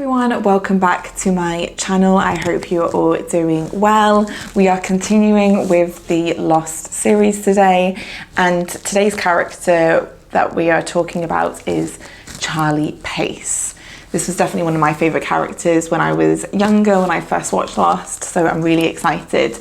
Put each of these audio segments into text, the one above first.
everyone, welcome back to my channel. I hope you are all doing well. We are continuing with the Lost series today, and today's character that we are talking about is Charlie Pace. This was definitely one of my favourite characters when I was younger, when I first watched Lost, so I'm really excited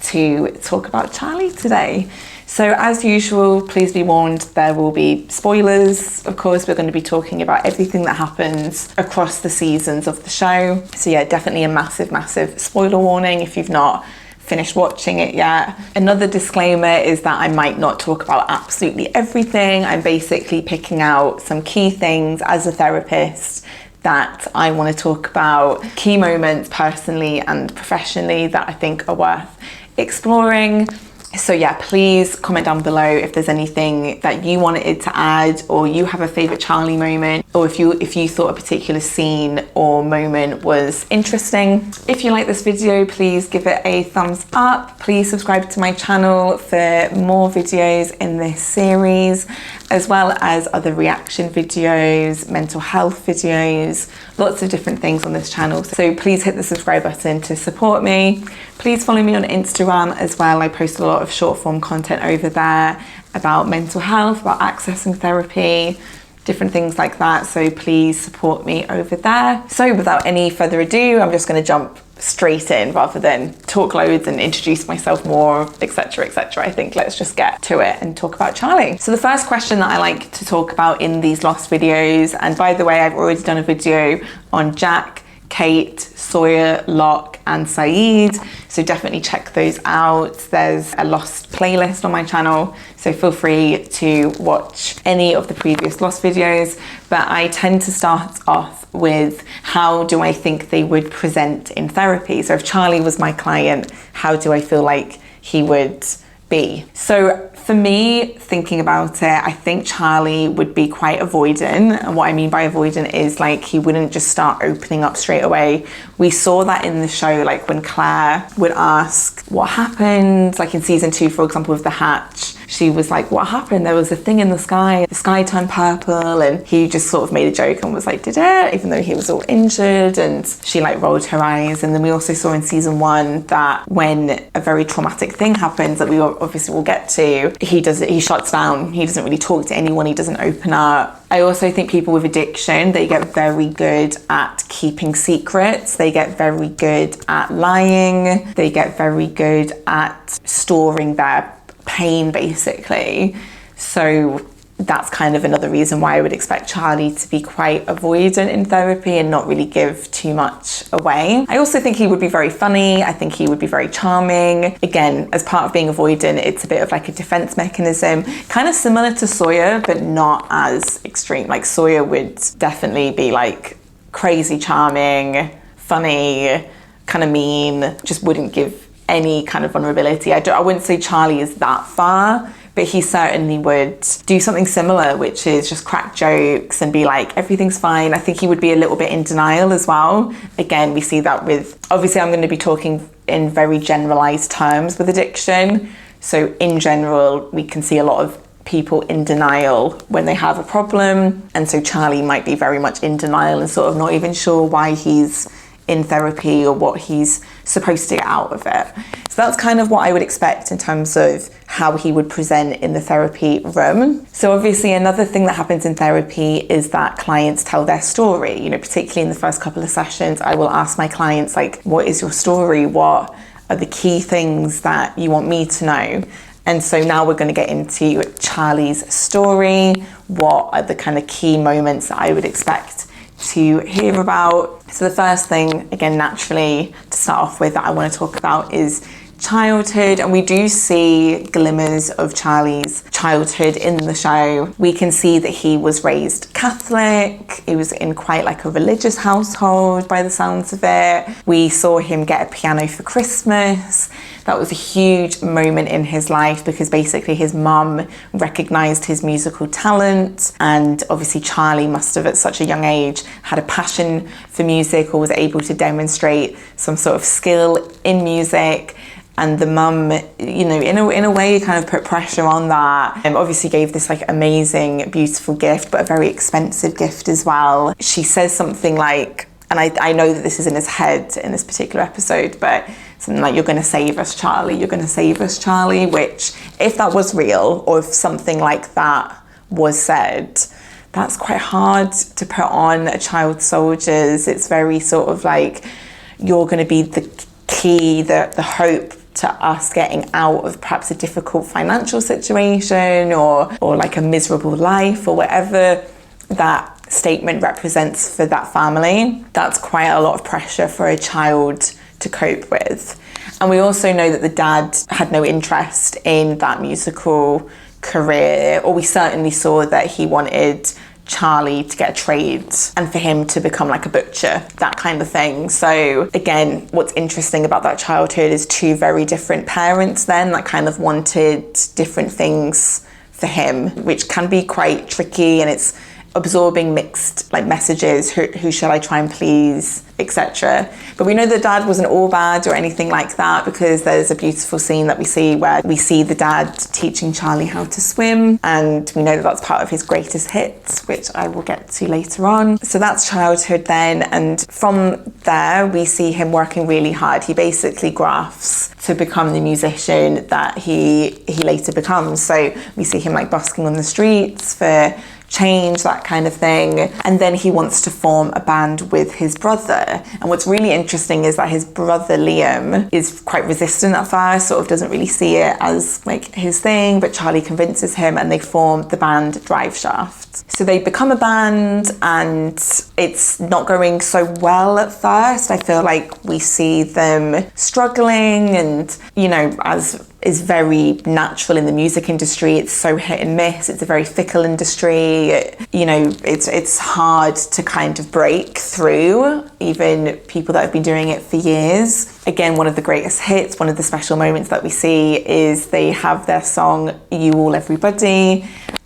to talk about Charlie today. So as usual, please be warned, there will be spoilers. Of course, we're going to be talking about everything that happens across the seasons of the show. So yeah, definitely a massive spoiler warning if you've not finished watching it yet. Another disclaimer is that I might not talk about absolutely everything. I'm basically picking out some key things as a therapist that I want to talk about, key moments personally and professionally that I think are worth exploring. So yeah, please comment down below if there's anything that you wanted to add, or you have a favourite Charlie moment, or if you thought a particular scene or moment was interesting. If you like this video, please give it a thumbs up. Please subscribe to my channel for more videos in this series, as well as other reaction videos, mental health videos, lots of different things on this channel. So please hit the subscribe button to support me. Please follow me on Instagram as well. I post a lot of short form content over there about mental health, about accessing therapy, different things like that. So please support me over there. So without any further ado, I'm just going to jump straight in rather than talk loads and introduce myself more, etc, etc. I think let's just get to it and talk about Charlie. So the first question that I like to talk about in these Lost videos, and by the way, I've already done a video on Jack, Kate, Sawyer, Locke and Saeed, so definitely check those out. There's a Lost playlist on my channel, so feel free to watch any of the previous Lost videos, but I tend to start off with how do I think they would present in therapy. So if Charlie was my client, how do I feel like he would be? So for me, thinking about it, I think Charlie would be quite avoidant. And what I mean by avoidant is like he wouldn't just start opening up straight away. We saw that in the show, like when Claire would ask what happened, like in season 2, for example, with the hatch. She was like, what happened? There was a thing in the sky turned purple, and he just sort of made a joke and was like, did it? Even though he was all injured, and she like rolled her eyes. And then we also saw in season 1 that when a very traumatic thing happens that we obviously will get to, he shuts down. He doesn't really talk to anyone. He doesn't open up. I also think people with addiction, they get very good at keeping secrets. They get very good at lying. They get very good at storing their pain, basically. So that's kind of another reason why I would expect Charlie to be quite avoidant in therapy and not really give too much away. I also think he would be very funny. I think he would be very charming. Again, as part of being avoidant, it's a bit of like a defense mechanism, kind of similar to Sawyer, but not as extreme. Like Sawyer would definitely be like crazy charming, funny, kind of mean, just wouldn't give any kind of vulnerability. I wouldn't say Charlie is that far, but he certainly would do something similar, which is just crack jokes and be like, everything's fine. I think he would be a little bit in denial as well. Again, we see that with, obviously I'm going to be talking in very generalized terms with addiction. So in general, we can see a lot of people in denial when they have a problem. And so Charlie might be very much in denial and sort of not even sure why he's in therapy or what he's supposed to get out of it. So that's kind of what I would expect in terms of how he would present in the therapy room. So obviously another thing that happens in therapy is that clients tell their story. You know, particularly in the first couple of sessions, I will ask my clients like, what is your story? What are the key things that you want me to know? And so now we're going to get into Charlie's story. What are the kind of key moments that I would expect to hear about? So the first thing, again, naturally to start off with, that I want to talk about is childhood, and we do see glimmers of Charlie's childhood in the show. We can see that he was raised Catholic. He was in quite like a religious household by the sounds of it. We saw him get a piano for Christmas. That was a huge moment in his life because basically his mum recognized his musical talent, and obviously Charlie must have at such a young age had a passion for music or was able to demonstrate some sort of skill in music. And the mum, you know, in a way kind of put pressure on that, and obviously gave this like amazing, beautiful gift, but a very expensive gift as well. She says something like, and I know that this is in his head in this particular episode, but something like, you're going to save us, Charlie, you're going to save us, Charlie, which, if that was real, or if something like that was said, that's quite hard to put on a child soldier's. It's very sort of like, you're going to be the key, the hope to us getting out of perhaps a difficult financial situation, or like a miserable life, or whatever that statement represents for that family. That's quite a lot of pressure for a child to cope with. And we also know that the dad had no interest in that musical career, or we certainly saw that he wanted Charlie to get a trade and for him to become like a butcher, that kind of thing. So again, what's interesting about that childhood is two very different parents then that kind of wanted different things for him, which can be quite tricky, and it's absorbing mixed like messages, who shall I try and please, etc. But we know the dad wasn't all bad or anything like that, because there's a beautiful scene that we see where we see the dad teaching Charlie how to swim, and we know that that's part of his greatest hits, which I will get to later on. So that's childhood then, and from there we see him working really hard. He basically grafts to become the musician that he later becomes. So we see him like busking on the streets for change, that kind of thing. And then he wants to form a band with his brother. And what's really interesting is that his brother Liam is quite resistant at first, sort of doesn't really see it as like his thing, but Charlie convinces him and they form the band Driveshaft. So they become a band, and it's not going so well at first. I feel like we see them struggling, and, you know, as is very natural in the music industry, it's so hit and miss. It's a very fickle industry. You know, it's hard to kind of break through, even people that have been doing it for years. Again, one of the greatest hits, one of the special moments that we see is they have their song You All Everybody,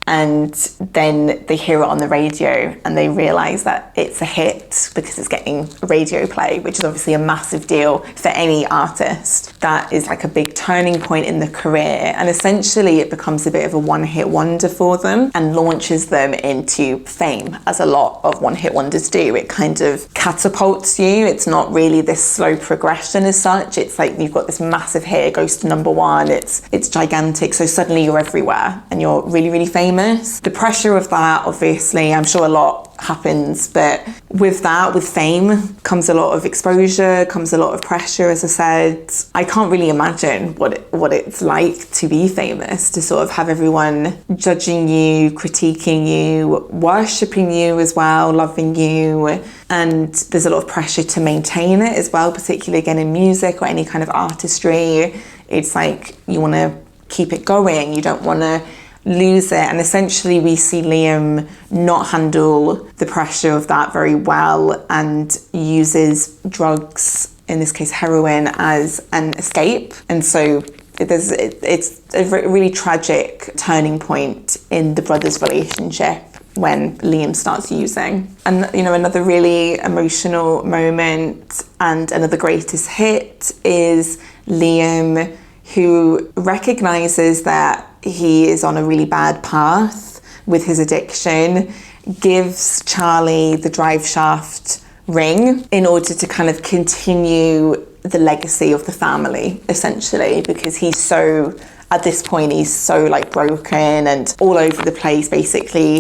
and then they hear it on the radio and they realise that it's a hit because it's getting radio play, which is obviously a massive deal for any artist. That is like a big turning point in the career, and essentially it becomes a bit of a one-hit wonder for them and launches them into fame, as a lot of one-hit wonders do. It kind of catapults you. It's not really this slow progression as such. It's like you've got this massive hit, it goes to number one, it's gigantic, so suddenly you're everywhere and you're really, really famous. The pressure of that, obviously, I'm sure a lot happens, but with that, with fame, comes a lot of exposure, comes a lot of pressure, as I said. I can't really imagine what it's like to be famous, to sort of have everyone judging you, critiquing you, worshipping you as well, loving you. And there's a lot of pressure to maintain it as well, particularly again in music or any kind of artistry. It's like you want to keep it going, you don't want to lose it. And essentially we see Liam not handle the pressure of that very well and uses drugs, in this case heroin, as an escape. And so it's a really tragic turning point in the brothers' relationship when Liam starts using. And, you know, another really emotional moment and another greatest hit is Liam, who recognises that he is on a really bad path with his addiction, gives Charlie the Driveshaft ring in order to kind of continue the legacy of the family, essentially, because he's so, at this point, he's so like broken and all over the place. Basically,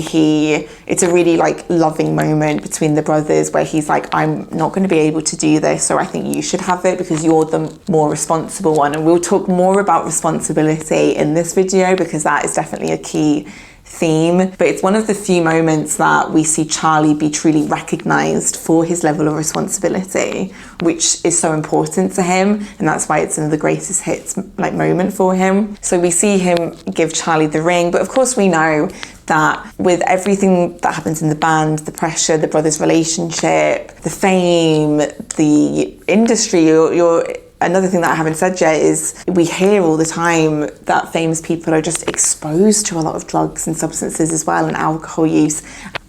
it's a really like loving moment between the brothers where he's like, I'm not going to be able to do this, so I think you should have it because you're the more responsible one. And we'll talk more about responsibility in this video because that is definitely a key theme, but it's one of the few moments that we see Charlie be truly recognised for his level of responsibility, which is so important to him, and that's why it's one of the greatest hits like moment for him. So we see him give Charlie the ring, but of course we know that with everything that happens in the band, the pressure, the brothers' relationship, the fame, the industry, another thing that I haven't said yet is we hear all the time that famous people are just exposed to a lot of drugs and substances as well, and alcohol use,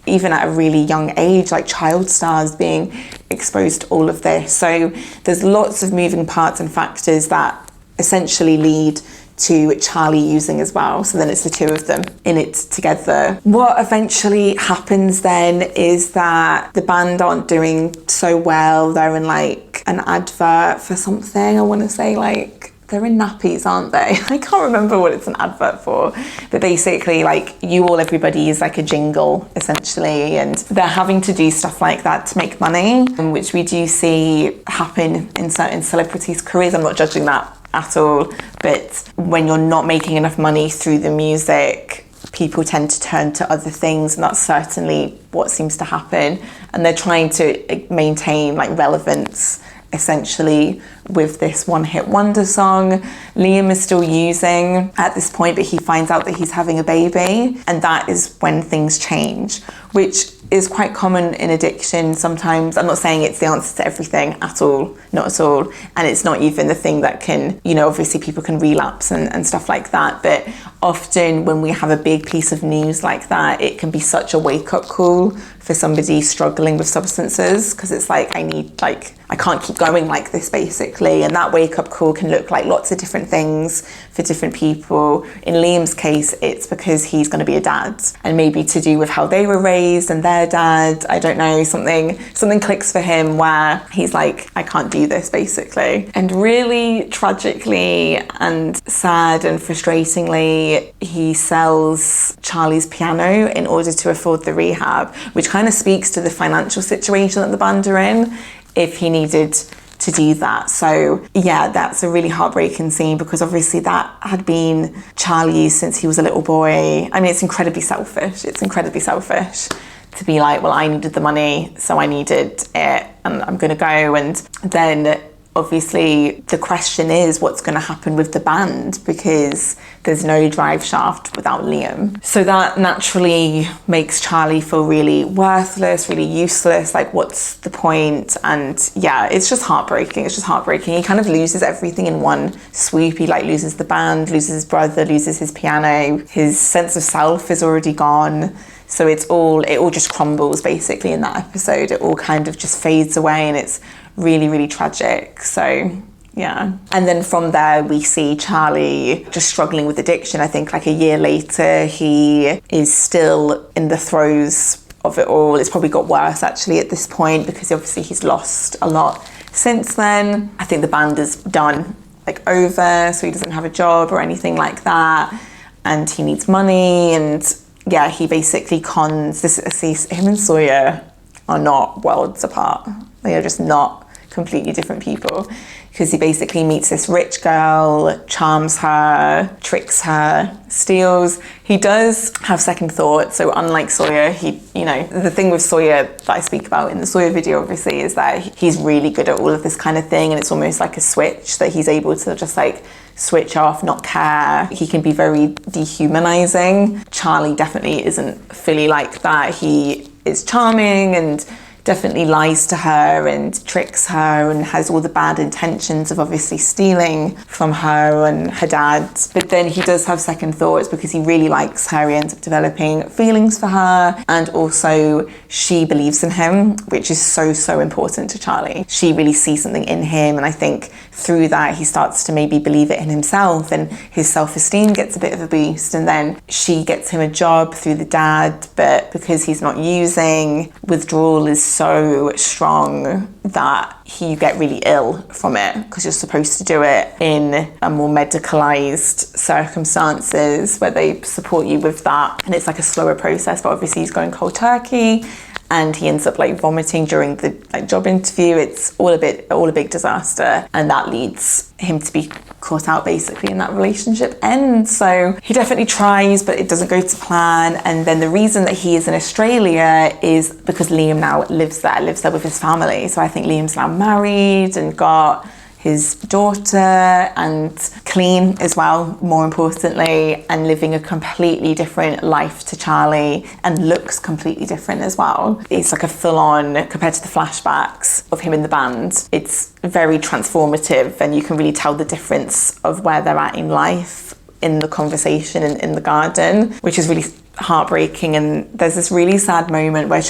even at a really young age, like child stars being exposed to all of this. So there's lots of moving parts and factors that essentially lead to Charlie using as well. So then it's the two of them in it together. What eventually happens then is that the band aren't doing so well. They're in like an advert for something. I want to say like, they're in nappies, aren't they? I can't remember what it's an advert for. But basically, like, You All Everybody is like a jingle, essentially. And they're having to do stuff like that to make money, which we do see happen in certain celebrities' careers. I'm not judging that at all. But when you're not making enough money through the music, people tend to turn to other things. And that's certainly what seems to happen. And they're trying to maintain like relevance, essentially, with this one-hit wonder song. Liam is still using at this point, but he finds out that he's having a baby, and that is when things change, which is quite common in addiction sometimes. I'm not saying it's the answer to everything at all, not at all, and it's not even the thing that can, you know, obviously people can relapse and stuff like that, but often when we have a big piece of news like that, it can be such a wake-up call for somebody struggling with substances, because it's like, I can't keep going like this, basically. And that wake-up call can look like lots of different things for different people. In Liam's case, it's because he's going to be a dad, and maybe to do with how they were raised and their dad, I don't know, something clicks for him where he's like, I can't do this, basically. And really tragically and sad and frustratingly, he sells Charlie's piano in order to afford the rehab, which kind of speaks to the financial situation that the band are in, if he needed to do that. So yeah, that's a really heartbreaking scene, because obviously that had been Charlie since he was a little boy. I mean, it's incredibly selfish. It's incredibly selfish to be like, well, I needed the money, so I needed it, and I'm going to go. And then obviously the question is, what's going to happen with the band, because there's no Driveshaft without Liam. So that naturally makes Charlie feel really worthless, really useless. Like, what's the point? And yeah, it's just heartbreaking. It's just heartbreaking. He kind of loses everything in one swoop. He like loses the band, loses his brother, loses his piano. His sense of self is already gone. So it all just crumbles basically in that episode. It all kind of just fades away, and it's really, really tragic. So yeah. And then from there, we see Charlie just struggling with addiction. I think like a year later, he is still in the throes of it all. It's probably got worse actually at this point, because obviously he's lost a lot since then. I think the band is done, like over, so he doesn't have a job or anything like that. And he needs money, and yeah, he basically cons this. See, him and Sawyer are not worlds apart. They are just not completely different people, because he basically meets this rich girl, charms her, tricks her, steals. He does have second thoughts. So unlike Sawyer, he, you know, the thing with Sawyer that I speak about in the Sawyer video, obviously, is that he's really good at all of this kind of thing, and it's almost like a switch that he's able to just like switch off, not care. He can be very dehumanizing. Charlie definitely isn't fully like that. He is charming and definitely lies to her and tricks her and has all the bad intentions of obviously stealing from her and her dad. But then he does have second thoughts, because he really likes her. He ends up developing feelings for her, and also she believes in him, which is so important to Charlie. She really sees something in him, and I think through that he starts to maybe believe it in himself, and his self-esteem gets a bit of a boost. And then she gets him a job through the dad, but because he's not using, withdrawal is so strong that you get really ill from it, because you're supposed to do it in a more medicalized circumstances where they support you with that, and it's like a slower process. But obviously he's going cold turkey, and he ends up like vomiting during the like job interview. It's all a big disaster, and that leads him to be caught out basically, and that relationship ends. So he definitely tries, but it doesn't go to plan. And then the reason that he is in Australia is because Liam now lives there with his family. So I think Liam's now married and got his daughter, and clean as well, more importantly, and living a completely different life to Charlie, and looks completely different as well. It's like a full-on, compared to the flashbacks of him in the band, it's very transformative, and you can really tell the difference of where they're at in life in the conversation in the garden, which is really heartbreaking. And there's this really sad moment where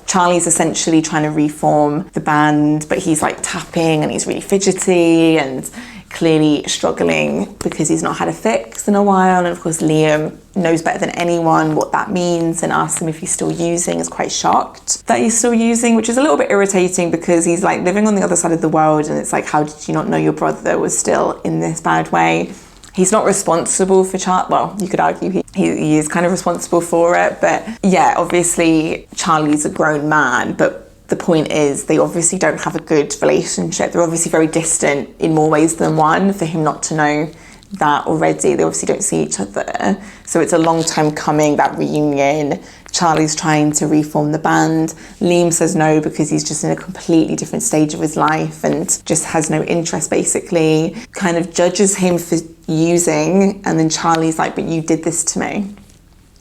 Charlie's essentially trying to reform the band, but he's like tapping and he's really fidgety, and clearly struggling because he's not had a fix in a while. And of course, Liam knows better than anyone what that means and asks him if he's still using, is quite shocked that he's still using, which is a little bit irritating because he's like living on the other side of the world, and it's like, how did you not know your brother was still in this bad way? He's not responsible for well, you could argue he is kind of responsible for it, but yeah, obviously Charlie's a grown man, but the point is they obviously don't have a good relationship. They're obviously very distant in more ways than one. For him not to know that already, they obviously don't see each other. So it's a long time coming, that reunion. Charlie's trying to reform the band. Liam says no because he's just in a completely different stage of his life and just has no interest, basically. Kind of judges him for using, and then Charlie's like, but you did this to me.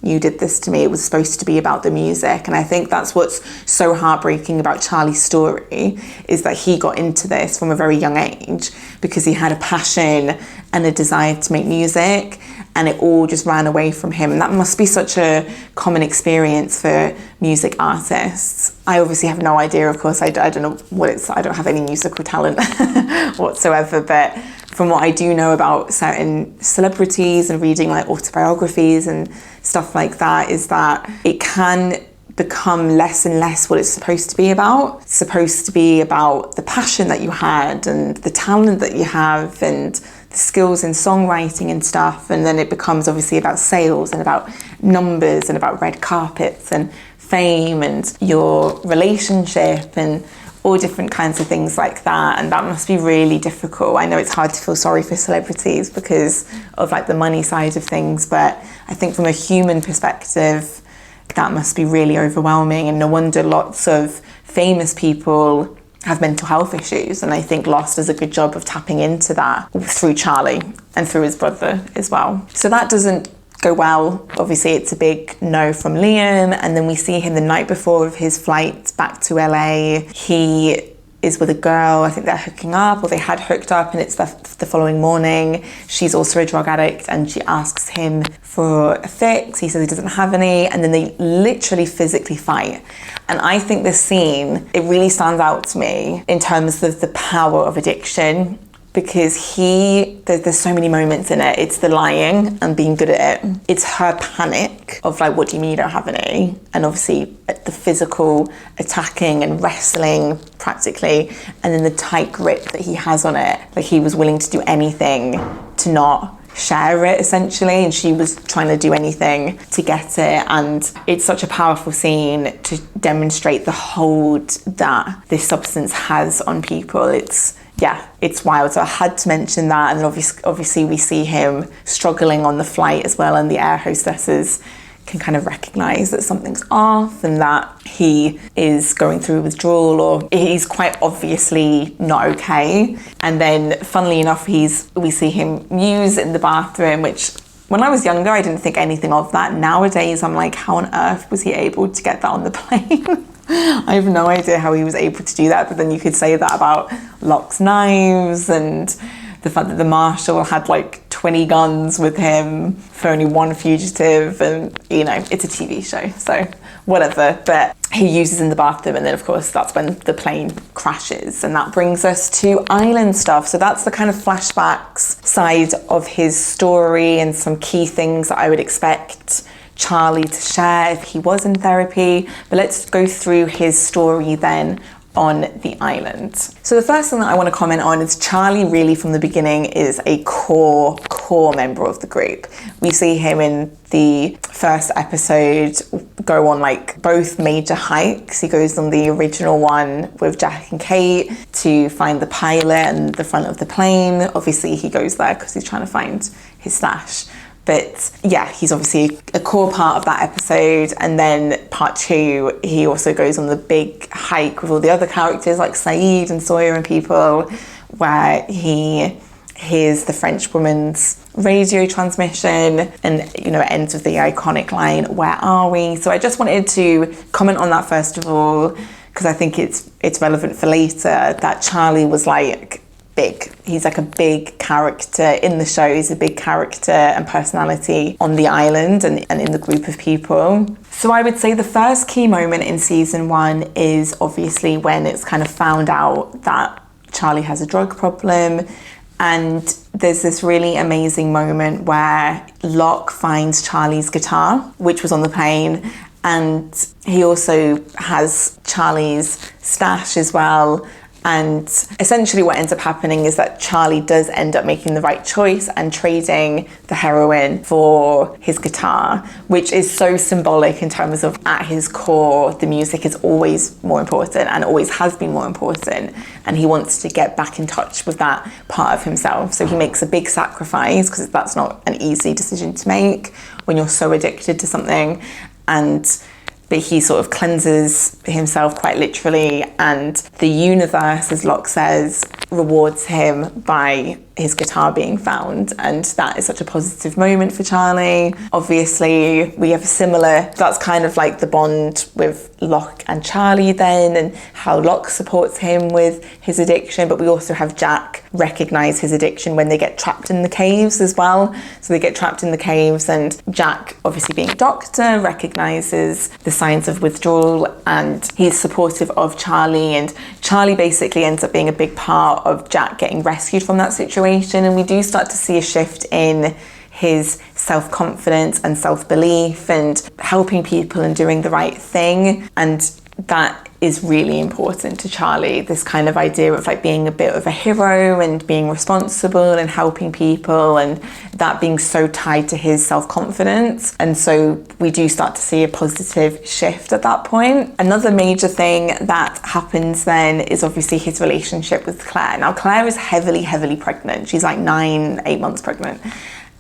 You did this to me. It was supposed to be about the music. And I think that's what's so heartbreaking about Charlie's story, is that he got into this from a very young age because he had a passion and a desire to make music, and it all just ran away from him. And that must be such a common experience for music artists. I obviously have no idea, of course. I don't know what it's, I don't have any musical talent whatsoever, but from what I do know about certain celebrities and reading like autobiographies and stuff like that, is that it can become less and less what it's supposed to be about. It's supposed to be about the passion that you had and the talent that you have and the skills in songwriting and stuff, and then it becomes obviously about sales and about numbers and about red carpets and fame and your relationship and all different kinds of things like that. And that must be really difficult. I know it's hard to feel sorry for celebrities because of like the money side of things, but I think from a human perspective that must be really overwhelming. And no wonder lots of famous people have mental health issues, and I think Lost does a good job of tapping into that through Charlie and through his brother as well. So that doesn't go well. Obviously it's a big no from Liam, and then we see him the night before of his flight back to LA. He is with a girl, I think they're hooking up, or they had hooked up, and it's the following morning. She's also a drug addict and she asks him for a fix. He says he doesn't have any, and then they literally physically fight. And I think this scene, it really stands out to me in terms of the power of addiction, because there's so many moments in it. It's the lying and being good at it. It's her panic of like, what do you mean you don't have any? And obviously the physical attacking and wrestling practically, and then the tight grip that he has on it. Like he was willing to do anything to not share it essentially, and she was trying to do anything to get it. And it's such a powerful scene to demonstrate the hold that this substance has on people. It's wild. So I had to mention that. And then obviously we see him struggling on the flight as well, and the air hostesses can kind of recognise that something's off and that he is going through withdrawal, or he's quite obviously not okay. And then funnily enough, we see him use in the bathroom, which when I was younger, I didn't think anything of that. Nowadays, I'm like, how on earth was he able to get that on the plane? I have no idea how he was able to do that, but then you could say that about Locke's knives and the fact that the marshal had like 20 guns with him for only one fugitive, and you know, it's a TV show, so whatever. But he uses in the bathroom, and then of course that's when the plane crashes, and that brings us to island stuff. So that's the kind of flashbacks side of his story and some key things that I would expect Charlie to share if he was in therapy. But let's go through his story then on the island. So the first thing that I want to comment on is Charlie really from the beginning is a core member of the group. We see him in the first episode go on like both major hikes. He goes on the original one with Jack and Kate to find the pilot and the front of the plane. Obviously he goes there because he's trying to find his stash. But yeah, he's obviously a core part of that episode. And then part two, he also goes on the big hike with all the other characters like Saeed and Sawyer and people, where he hears the French woman's radio transmission, and you know, it ends with the iconic line, "Where are we?" So I just wanted to comment on that first of all, because I think it's relevant for later, that Charlie was like big. He's like a big character in the show. He's a big character and personality on the island and in the group of people. So I would say the first key moment in season one is obviously when it's kind of found out that Charlie has a drug problem, And there's this really amazing moment where Locke finds Charlie's guitar, which was on the plane, and he also has Charlie's stash as well. And essentially what ends up happening is that Charlie does end up making the right choice and trading the heroin for his guitar, which is so symbolic in terms of, at his core, the music is always more important and always has been more important. And he wants to get back in touch with that part of himself. So he makes a big sacrifice, because that's not an easy decision to make when you're so addicted to something. But he sort of cleanses himself quite literally, and the universe, as Locke says, rewards him by his guitar being found. And that is such a positive moment for Charlie. Obviously, we have a similar, that's kind of like the bond with Locke and Charlie then, and how Locke supports him with his addiction. But we also have Jack recognize his addiction when they get trapped in the caves as well. So they get trapped in the caves, and Jack, obviously being a doctor, recognizes the signs of withdrawal, and he's supportive of Charlie. And Charlie basically ends up being a big part of Jack getting rescued from that situation. And we do start to see a shift in his self-confidence and self-belief and helping people and doing the right thing. And that is really important to Charlie, this kind of idea of like being a bit of a hero and being responsible and helping people, and that being so tied to his self-confidence. And so we do start to see a positive shift at that point. Another major thing that happens then is obviously his relationship with Claire. Now Claire is heavily pregnant. She's like 8 months pregnant.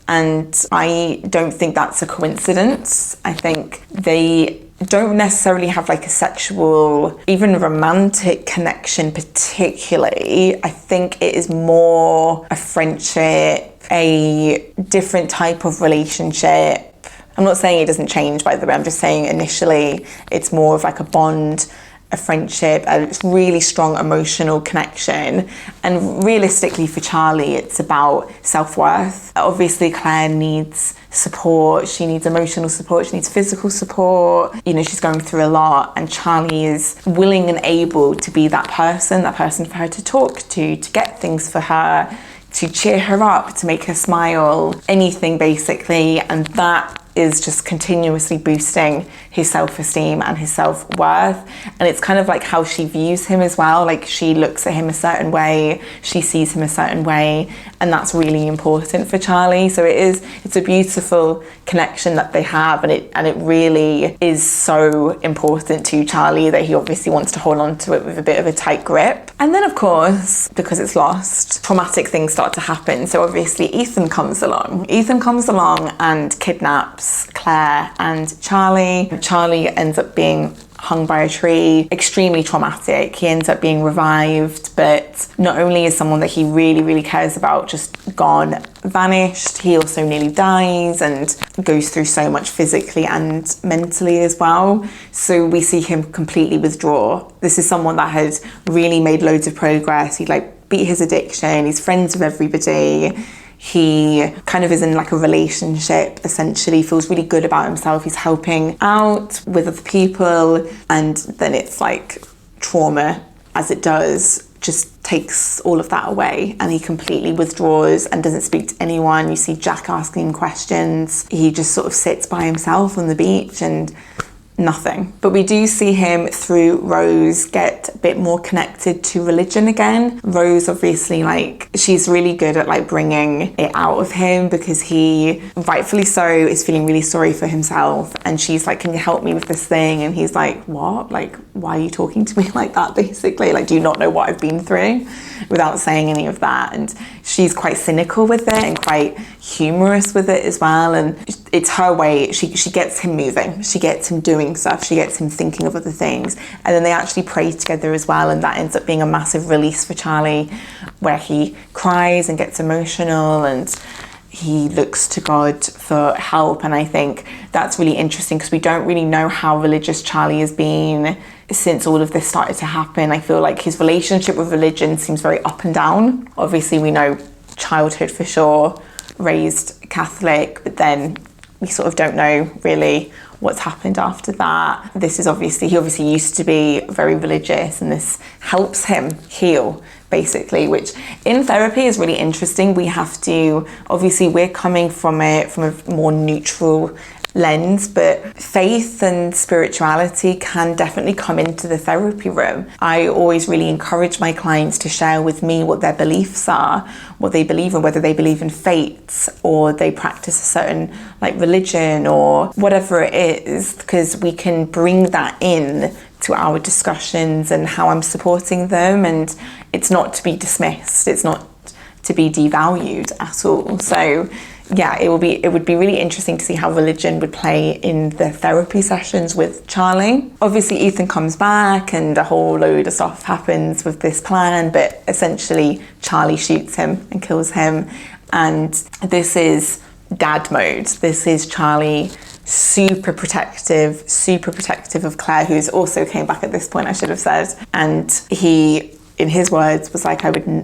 And I don't think that's a coincidence. I think they don't necessarily have like a sexual, even romantic connection particularly. I think it is more a friendship, a different type of relationship. I'm not saying it doesn't change, by the way. I'm just saying initially it's more of like a bond, a friendship, a really strong emotional connection. And realistically for Charlie, it's about self-worth. Obviously Claire needs support, she needs emotional support, she needs physical support. You know, she's going through a lot, and Charlie is willing and able to be that person for her to talk to get things for her, to cheer her up, to make her smile, anything basically. And that is just continuously boosting his self-esteem and his self-worth. And it's kind of like how she views him as well. Like she looks at him a certain way, she sees him a certain way, and that's really important for Charlie. So it's a beautiful connection that they have, and it really is so important to Charlie that he obviously wants to hold on to it with a bit of a tight grip. And then of course, because it's lost, traumatic things start to happen. So obviously Ethan comes along and kidnaps Claire and Charlie. Charlie ends up being hung by a tree, extremely traumatic. He ends up being revived, but not only is someone that he really cares about just gone, vanished, he also nearly dies and goes through so much physically and mentally as well. So we see him completely withdraw. This is someone that has really made loads of progress. He beat his addiction, he's friends with everybody. He kind of is in like a relationship, essentially, feels really good about himself. He's helping out with other people, and then it's like trauma, as it does, just takes all of that away, and he completely withdraws and doesn't speak to anyone. You see Jack asking him questions. He just sort of sits by himself on the beach and nothing. But we do see him through Rose get a bit more connected to religion again. Rose obviously she's really good at bringing it out of him, because he, rightfully so, is feeling really sorry for himself, and she's like, can you help me with this thing? And he's like, what? Why are you talking to me like that, basically? Do you not know what I've been through? Without saying any of that. And she's quite cynical with it and quite humorous with it as well, and it's her way. She gets him moving, she gets him doing stuff, she gets him thinking of other things, and then they actually pray together as well, and that ends up being a massive release for Charlie, where he cries and gets emotional and he looks to God for help. And I think that's really interesting, because we don't really know how religious Charlie has been since all of this started to happen. I feel like his relationship with religion seems very up and down. Obviously we know childhood for sure, raised Catholic, but then we sort of don't know really what's happened after that. This is he obviously used to be very religious, and this helps him heal, basically, which in therapy is really interesting. We have to, obviously we're coming from a more neutral lens, but faith and spirituality can definitely come into the therapy room. I always really encourage my clients to share with me what their beliefs are, what they believe in, whether they believe in fate or they practice a certain religion or whatever it is, because we can bring that in to our discussions and how I'm supporting them, and it's not to be dismissed, it's not to be devalued at all. So yeah, it would be really interesting to see how religion would play in the therapy sessions with Charlie. Obviously Ethan comes back and a whole load of stuff happens with this plan, but essentially Charlie shoots him and kills him, and this is dad mode. This is Charlie super protective of Claire, who's also came back at this point, I should have said, and he, in his words, was like,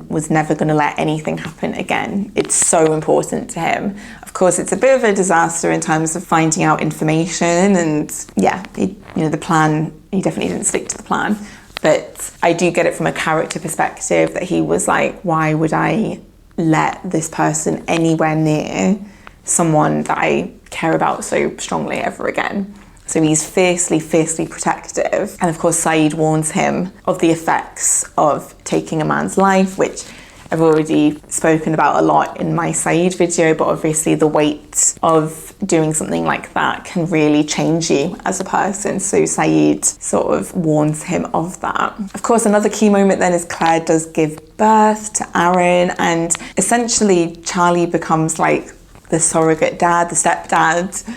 was never going to let anything happen again. It's so important to him. Of course, it's a bit of a disaster in terms of finding out information, and yeah, the plan, he definitely didn't stick to the plan. But I do get it from a character perspective that he was like, why would I let this person anywhere near someone that I care about so strongly ever again? So he's fiercely protective. And of course, Saeed warns him of the effects of taking a man's life, which I've already spoken about a lot in my Saeed video, but obviously the weight of doing something like that can really change you as a person. So Saeed sort of warns him of that. Of course, another key moment then is Claire does give birth to Aaron, and essentially Charlie becomes like the surrogate dad, the stepdad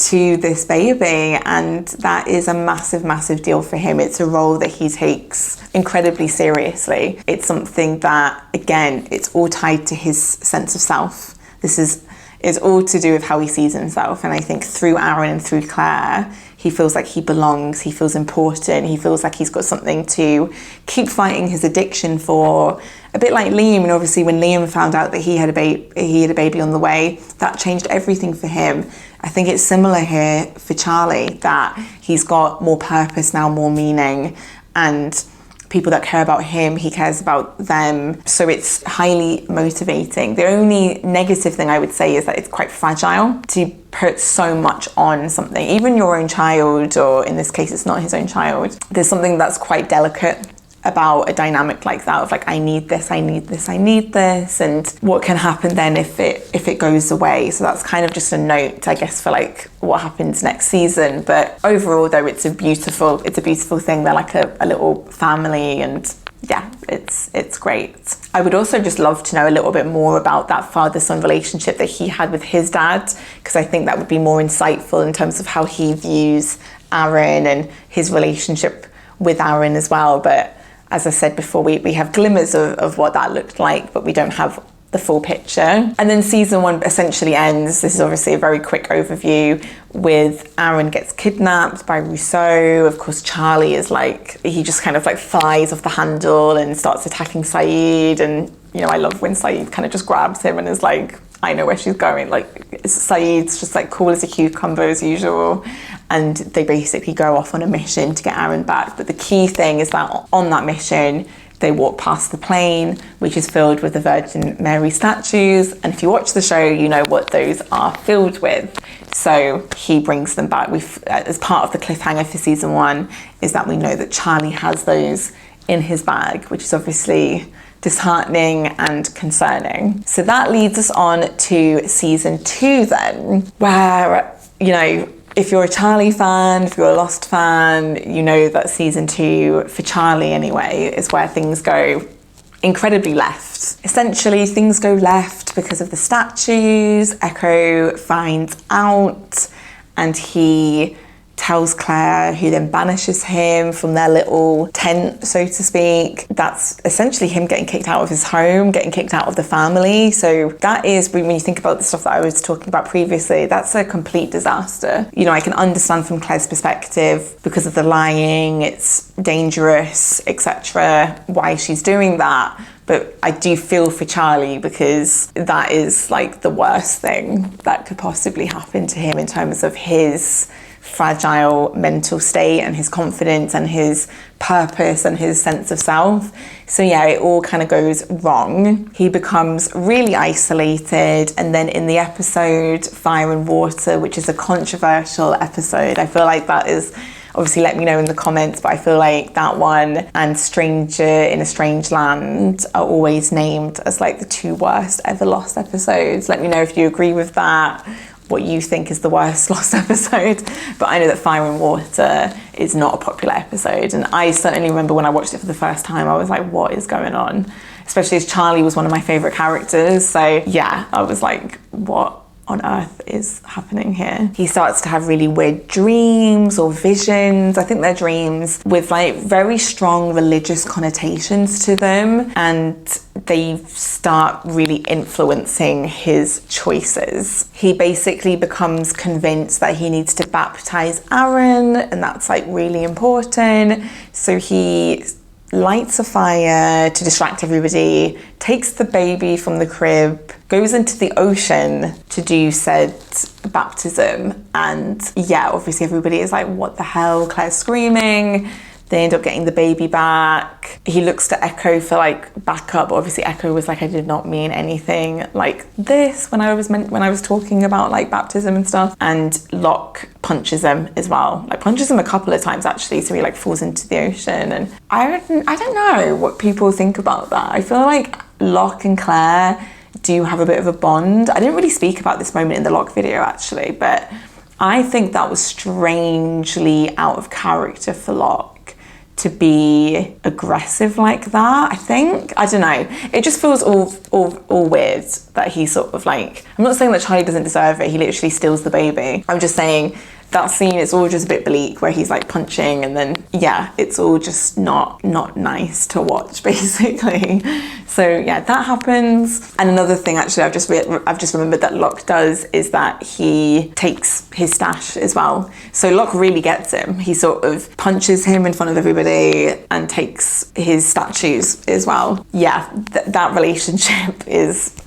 to this baby, and that is a massive deal for him. It's a role that he takes incredibly seriously. It's something that, again, it's all tied to his sense of self. This is all to do with how he sees himself, and I think through Aaron and through Claire, he feels like he belongs, he feels important, he feels like he's got something to keep fighting his addiction for. A bit like Liam, and obviously when Liam found out that he had a baby on the way, that changed everything for him. I think it's similar here for Charlie, that he's got more purpose now, more meaning, and people that care about him, he cares about them. So it's highly motivating. The only negative thing I would say is that it's quite fragile to put so much on something, even your own child, or in this case, it's not his own child. There's something that's quite delicate about a dynamic like that of like, I need this, and what can happen then if it goes away. So that's kind of just a note, I guess, for like what happens next season. But overall though, it's a beautiful thing. They're like a little family, and yeah, it's great. I would also just love to know a little bit more about that father-son relationship that he had with his dad, because I think that would be more insightful in terms of how he views Aaron and his relationship with Aaron as well. But as I said before, we have glimmers of what that looked like, but we don't have the full picture. And then season 1 essentially ends. This is obviously a very quick overview with Aaron gets kidnapped by Rousseau. Of course, Charlie is like, he just kind of like flies off the handle and starts attacking Saeed. And, I love when Saeed kind of just grabs him and is like, I know where she's going. Like, Saeed's just like cool as a cucumber as usual. And they basically go off on a mission to get Aaron back. But the key thing is that on that mission, they walk past the plane, which is filled with the Virgin Mary statues. And if you watch the show, you know what those are filled with. So he brings them back. As part of the cliffhanger for season 1, is that we know that Charlie has those in his bag, which is obviously disheartening and concerning. So that leads us on to season 2 then, where, if you're a Charlie fan, if you're a Lost fan, you know that season 2, for Charlie anyway, is where things go incredibly left. Essentially, things go left because of the statues. Echo finds out and he tells Claire, who then banishes him from their little tent, so to speak. That's essentially him getting kicked out of his home, getting kicked out of the family. So that is, when you think about the stuff that I was talking about previously, that's a complete disaster. I can understand from Claire's perspective, because of the lying, it's dangerous, etc., why she's doing that. But I do feel for Charlie, because that is like the worst thing that could possibly happen to him in terms of his fragile mental state and his confidence and his purpose and his sense of self. So yeah, it all kind of goes wrong. He becomes really isolated, and then in the episode Fire and Water, which is a controversial episode, I feel like that is, obviously let me know in the comments, but I feel like that one and Stranger in a Strange Land are always named as like the two worst ever Lost episodes. Let me know if you agree with that, what you think is the worst Lost episode. But I know that Fire and Water is not a popular episode, and I certainly remember when I watched it for the first time, I was like, what is going on? Especially as Charlie was one of my favourite characters. So yeah, I was like, what on earth is happening here? He starts to have really weird dreams or visions. I think they're dreams with like very strong religious connotations to them, and they start really influencing his choices. He basically becomes convinced that he needs to baptize Aaron, and that's like really important. So he lights a fire to distract everybody, takes the baby from the crib, goes into the ocean to do said baptism. And yeah, obviously everybody is like, what the hell? Claire's screaming. They end up getting the baby back. He looks to Echo for like backup, but obviously Echo was like, I did not mean anything like this when I was talking about like baptism and stuff. And Locke punches him as well, like punches him a couple of times actually, so he like falls into the ocean. And I don't know what people think about that. I feel like Locke and Claire do have a bit of a bond. I didn't really speak about this moment in the Locke video actually, but I think that was strangely out of character for Locke to be aggressive like that. I don't know, it just feels all weird that he sort of like, I'm not saying that Charlie doesn't deserve it, he literally steals the baby. I'm just saying that scene is all just a bit bleak where he's like punching, and then yeah, it's all just not nice to watch basically. So yeah, that happens. And another thing actually I've just remembered that Locke does is that he takes his stash as well. So Locke really gets him. He sort of punches him in front of everybody and takes his statues as well. Yeah, that relationship is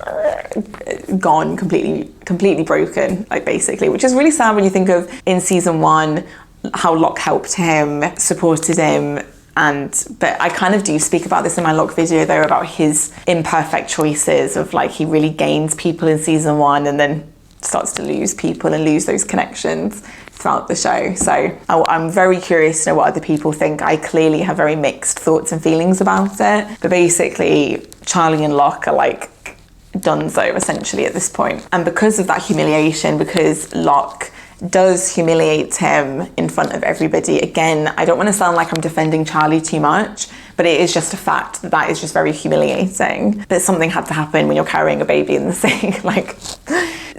gone, completely broken, like basically, which is really sad when you think of in season 1 how Locke helped him, supported him. But I kind of do speak about this in my Locke video though, about his imperfect choices of like, he really gains people in season 1 and then starts to lose people and lose those connections throughout the show. So I'm very curious to know what other people think. I clearly have very mixed thoughts and feelings about it, but basically Charlie and Locke are like donezo essentially at this point. And because of that humiliation, because Locke does humiliate him in front of everybody, again, I don't want to sound like I'm defending Charlie too much, but it is just a fact that is just very humiliating, that something had to happen when you're carrying a baby in the sea. Like,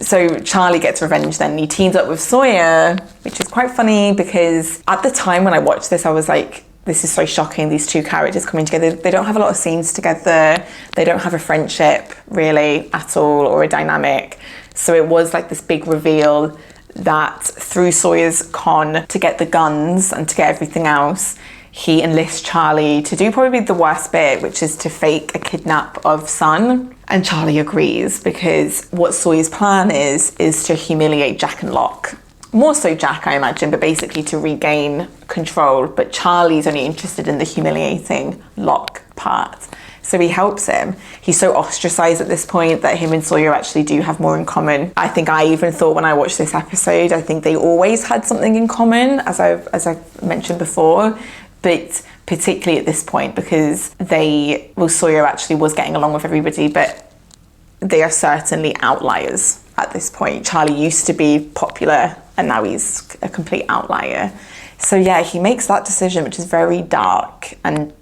so Charlie gets revenge then. He teams up with Sawyer, which is quite funny because at the time when I watched this, I was like, this is so shocking, these two characters coming together. They don't have a lot of scenes together. They don't have a friendship really at all, or a dynamic. So it was like this big reveal that through Sawyer's con to get the guns and to get everything else, he enlists Charlie to do probably the worst bit, which is to fake a kidnap of Sun. And Charlie agrees because what Sawyer's plan is to humiliate Jack and Locke. More so Jack, I imagine, but basically to regain control. But Charlie's only interested in the humiliating Locke part. So he helps him. He's so ostracized at this point that him and Sawyer actually do have more in common. I think I even thought when I watched this episode, I think they always had something in common, as I've mentioned before, but particularly at this point because Sawyer actually was getting along with everybody, but they are certainly outliers at this point. Charlie used to be popular and now he's a complete outlier. So yeah, he makes that decision, which is very dark and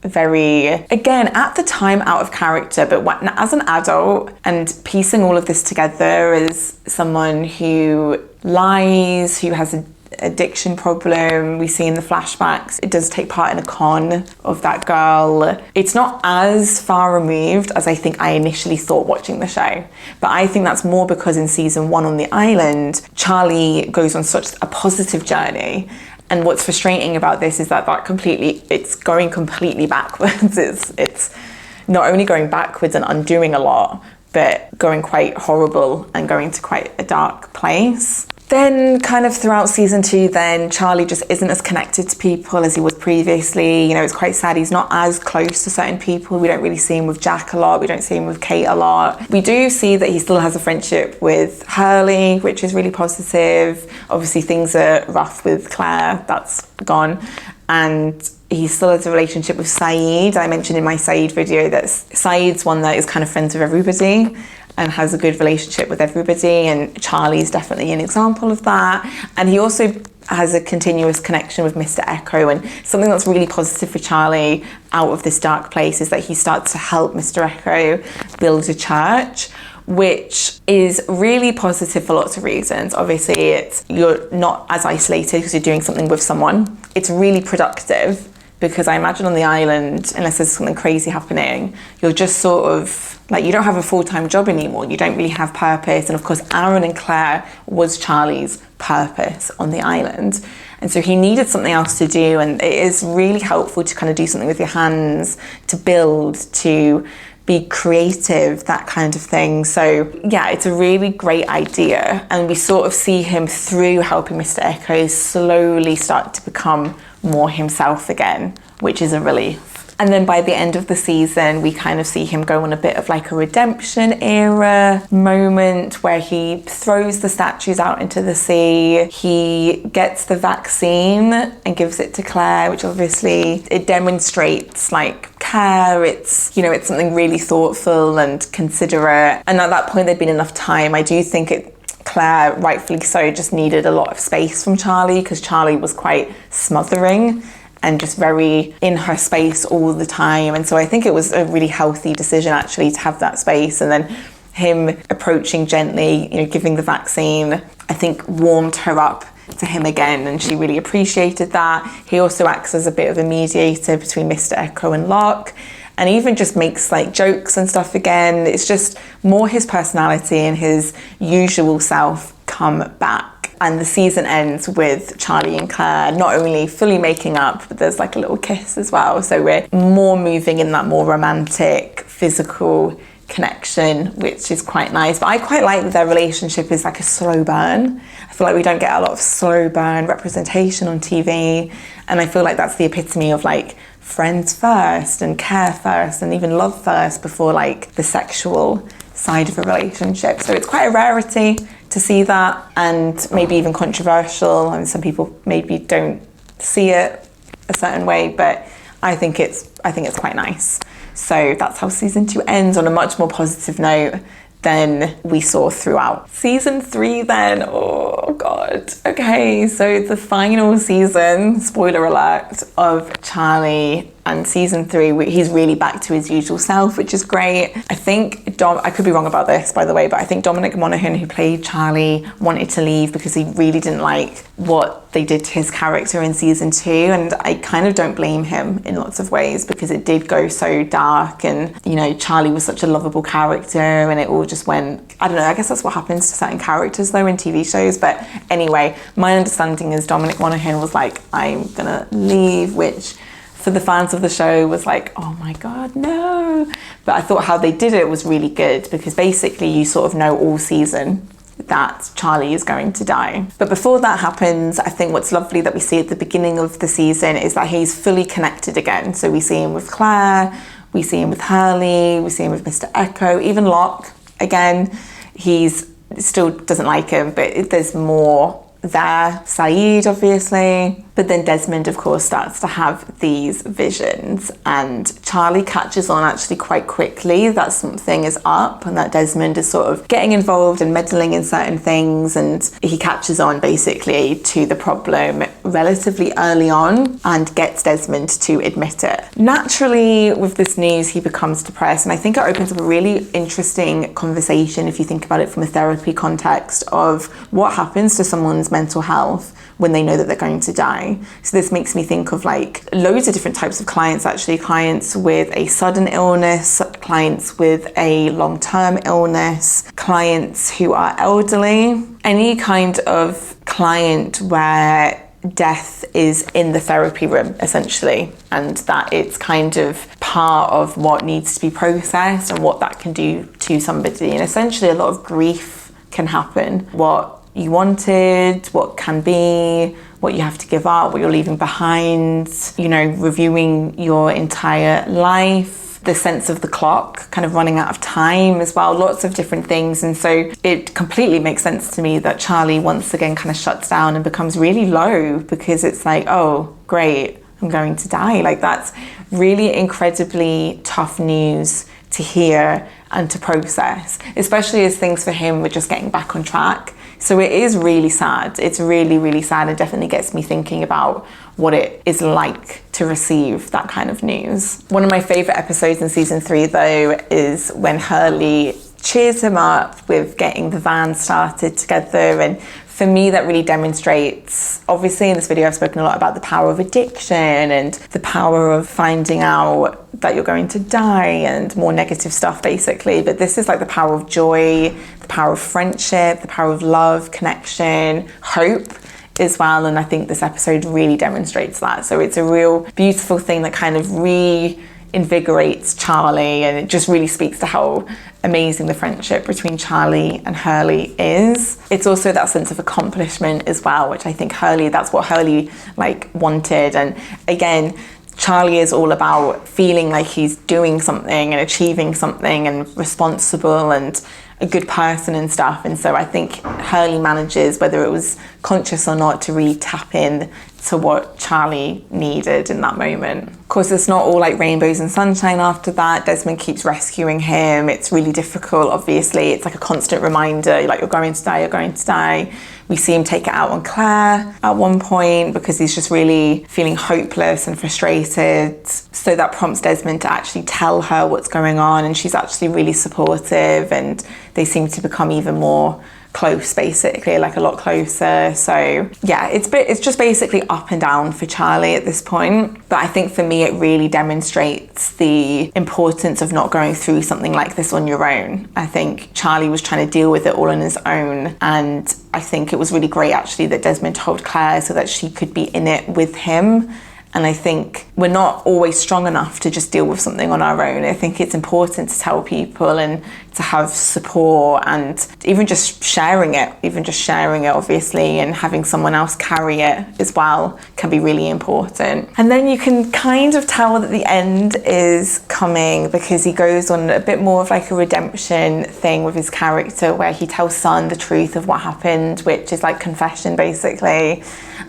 very, again, at the time out of character, but as an adult and piecing all of this together as someone who lies, who has an addiction problem, we see in the flashbacks, it does take part in a con of that girl. It's not as far removed as I think I initially thought watching the show, but I think that's more because in season 1 on the island, Charlie goes on such a positive journey. And what's frustrating about this is that it's going completely backwards. It's not only going backwards and undoing a lot, but going quite horrible and going to quite a dark place. Then kind of throughout season 2, then Charlie just isn't as connected to people as he was previously. You know, it's quite sad. He's not as close to certain people. We don't really see him with Jack a lot. We don't see him with Kate a lot. We do see that he still has a friendship with Hurley, which is really positive. Obviously things are rough with Claire. That's gone. And he still has a relationship with Saeed. I mentioned in my Saeed video that Saeed's one that is kind of friends with everybody and has a good relationship with everybody, and Charlie's definitely an example of that. And he also has a continuous connection with Mr. Echo, and something that's really positive for Charlie out of this dark place is that he starts to help Mr. Echo build a church, which is really positive for lots of reasons. Obviously, you're not as isolated because you're doing something with someone. It's really productive because I imagine on the island, unless there's something crazy happening, you're just sort of like, you don't have a full-time job anymore. You don't really have purpose. And of course, Aaron and Claire was Charlie's purpose on the island. And so he needed something else to do. And it is really helpful to kind of do something with your hands, to build, to be creative, that kind of thing. So yeah, it's a really great idea. And we sort of see him through helping Mr. Echo slowly start to become more himself again, which is a relief. And then by the end of the season, we kind of see him go on a bit of like a redemption era moment where he throws the statues out into the sea. He gets the vaccine and gives it to Claire, which obviously it demonstrates like care. It's, you know, it's something really thoughtful and considerate. And at that point, there'd been enough time. I do think Claire, rightfully so, just needed a lot of space from Charlie because Charlie was quite smothering and just very in her space all the time. And so I think it was a really healthy decision actually to have that space. And then him approaching gently, you know, giving the vaccine, I think warmed her up to him again, and she really appreciated that. He also acts as a bit of a mediator between Mr. Echo and Locke, and even just makes like jokes and stuff again. It's just more his personality and his usual self come back. And the season ends with Charlie and Claire not only fully making up, but there's like a little kiss as well. So we're more moving in that more romantic, physical connection, which is quite nice. But I quite like that their relationship is like a slow burn. I feel like we don't get a lot of slow burn representation on TV. And I feel like that's the epitome of like friends first and care first and even love first before like the sexual side of a relationship. So it's quite a rarity to see that, and maybe even controversial, and some people maybe don't see it a certain way, but I think it's quite nice. So that's how season 2 ends, on a much more positive note than we saw throughout. Season 3 then, oh god. Okay, so the final season, spoiler alert, of Charlie, and season 3, he's really back to his usual self, which is great. I think, I could be wrong about this, by the way, but I think Dominic Monaghan, who played Charlie, wanted to leave because he really didn't like what they did to his character in season 2, and I kind of don't blame him in lots of ways because it did go so dark, and you know, Charlie was such a lovable character and it all just went, I don't know, I guess that's what happens to certain characters though in TV shows. But anyway, my understanding is Dominic Monaghan was like, I'm gonna leave, which for the fans of the show was like, oh my god, no. But I thought how they did it was really good because basically you sort of know all season that Charlie is going to die. But before that happens, I think what's lovely that we see at the beginning of the season is that he's fully connected again. So we see him with Claire, we see him with Hurley, we see him with Mr. Echo, even Locke. Again, he's still doesn't like him, but there's more there. Saeed, obviously. But then Desmond, of course, starts to have these visions, and Charlie catches on actually quite quickly that something is up and that Desmond is sort of getting involved and meddling in certain things, and he catches on basically to the problem relatively early on and gets Desmond to admit it. Naturally, with this news, he becomes depressed, and I think it opens up a really interesting conversation if you think about it from a therapy context of what happens to someone's mental health when they know that they're going to die. So this makes me think of like loads of different types of clients, actually. Clients with a sudden illness, clients with a long-term illness, clients who are elderly, any kind of client where death is in the therapy room, essentially, and that it's kind of part of what needs to be processed and what that can do to somebody. And essentially a lot of grief can happen. What you wanted, what can be, what you have to give up, what you're leaving behind, you know, reviewing your entire life, the sense of the clock kind of running out of time as well, lots of different things. And so it completely makes sense to me that Charlie once again kind of shuts down and becomes really low, because it's like, oh, great, I'm going to die. Like, that's really incredibly tough news to hear and to process, especially as things for him were just getting back on track. So it is really sad. It's really, really sad. It definitely gets me thinking about what it is like to receive that kind of news. One of my favorite episodes in season 3, though, is when Hurley cheers him up with getting the van started together. And for me, that really demonstrates, obviously in this video I've spoken a lot about the power of addiction and the power of finding out that you're going to die and more negative stuff basically, but this is like the power of joy, the power of friendship, the power of love, connection, hope as well. And I think this episode really demonstrates that. So it's a real beautiful thing that kind of reinvigorates Charlie, and it just really speaks to how amazing the friendship between Charlie and Hurley is. It's also that sense of accomplishment as well, which I think that's what Hurley like wanted. And again, Charlie is all about feeling like he's doing something and achieving something and responsible and a good person and stuff. And so I think Hurley manages, whether it was conscious or not, to really tap in to what Charlie needed in that moment. Of course, it's not all like rainbows and sunshine after that. Desmond keeps rescuing him. It's really difficult, obviously. It's like a constant reminder, like, you're going to die, you're going to die. We see him take it out on Claire at one point because he's just really feeling hopeless and frustrated. So that prompts Desmond to actually tell her what's going on, and she's actually really supportive, and they seem to become even more close, basically, like a lot closer. So yeah, it's just basically up and down for Charlie at this point. But I think for me, it really demonstrates the importance of not going through something like this on your own. I think Charlie was trying to deal with it all on his own, and I think it was really great actually that Desmond told Claire so that she could be in it with him. And I think we're not always strong enough to just deal with something on our own. I think it's important to tell people and to have support, and even just sharing it obviously, and having someone else carry it as well can be really important. And then you can kind of tell that the end is coming, because he goes on a bit more of like a redemption thing with his character, where he tells Son the truth of what happened, which is like confession basically.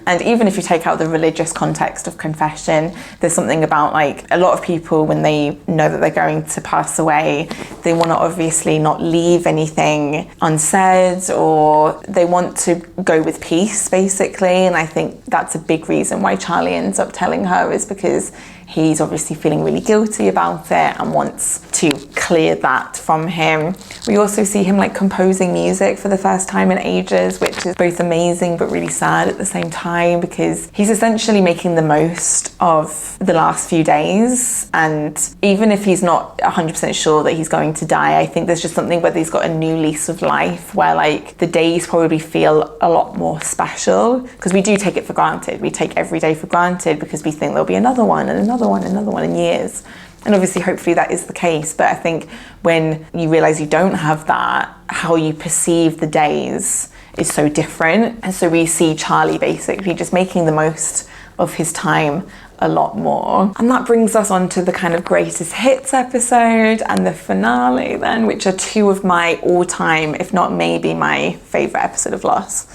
And even if you take out the religious context of confession, there's something about like a lot of people, when they know that they're going to pass away, they want to obviously not leave anything unsaid, or they want to go with peace basically. And I think that's a big reason why Charlie ends up telling her, is because he's obviously feeling really guilty about it and wants to clear that from him. We also see him like composing music for the first time in ages, which is both amazing but really sad at the same time, because he's essentially making the most of the last few days. And even if he's not 100% sure that he's going to die, I think there's just something where he's got a new lease of life, where like the days probably feel a lot more special, because we do take it for granted. We take every day for granted because we think there'll be another one and another one in years. And obviously, hopefully that is the case. But I think when you realize you don't have that, how you perceive the days is so different. And so we see Charlie basically just making the most of his time a lot more. And that brings us on to the kind of greatest hits episode and the finale then, which are two of my all-time, if not maybe my favorite episode of Lost.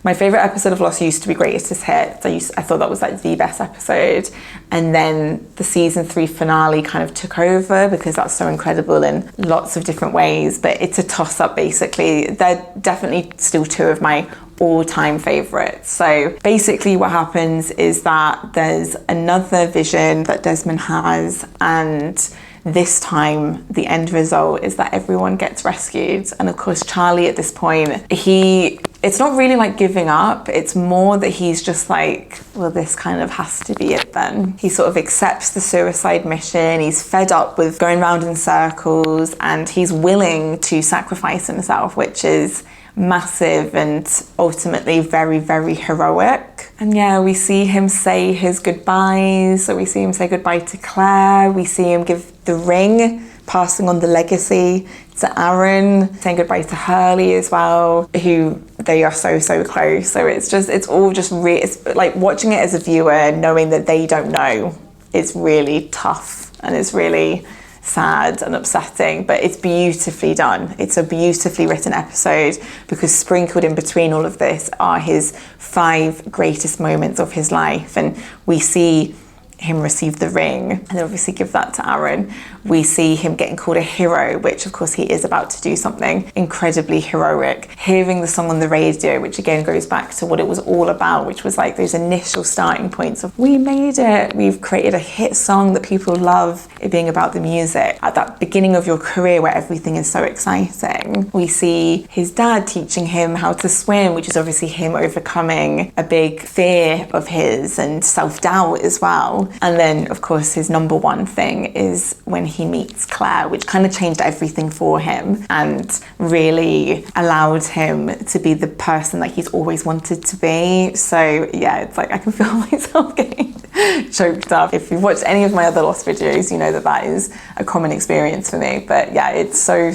My favorite episode of Lost used to be Greatest Hits. I thought that was like the best episode. And then the season 3 finale kind of took over, because that's so incredible in lots of different ways. But it's a toss-up basically. They're definitely still two of my all-time favorites. So basically what happens is that there's another vision that Desmond has, and this time the end result is that everyone gets rescued. And of course Charlie at this point, it's not really like giving up, it's more that he's just like, well, this kind of has to be it then. He sort of accepts the suicide mission, he's fed up with going round in circles, and he's willing to sacrifice himself, which is massive and ultimately very, very heroic. And yeah, we see him say his goodbyes. So we see him say goodbye to Claire. We see him give the ring, passing on the legacy to Aaron, saying goodbye to Hurley as well, who they are so, so close. So it's all just really, it's like watching it as a viewer, knowing that they don't know, it's really tough and it's really sad and upsetting, but it's beautifully done. It's a beautifully written episode, because sprinkled in between all of this are his 5 greatest moments of his life. And we see him receive the ring and then obviously give that to Aaron. We see him getting called a hero, which of course he is about to do something incredibly heroic. Hearing the song on the radio, which again goes back to what it was all about, which was like those initial starting points of, we made it, we've created a hit song that people love, it being about the music. At that beginning of your career where everything is so exciting, we see his dad teaching him how to swim, which is obviously him overcoming a big fear of his and self-doubt as well. And then of course his number one thing is when he meets Claire, which kind of changed everything for him and really allowed him to be the person that he's always wanted to be. So yeah, it's like I can feel myself getting choked up. If you've watched any of my other Lost videos, you know that that is a common experience for me. But yeah, it's so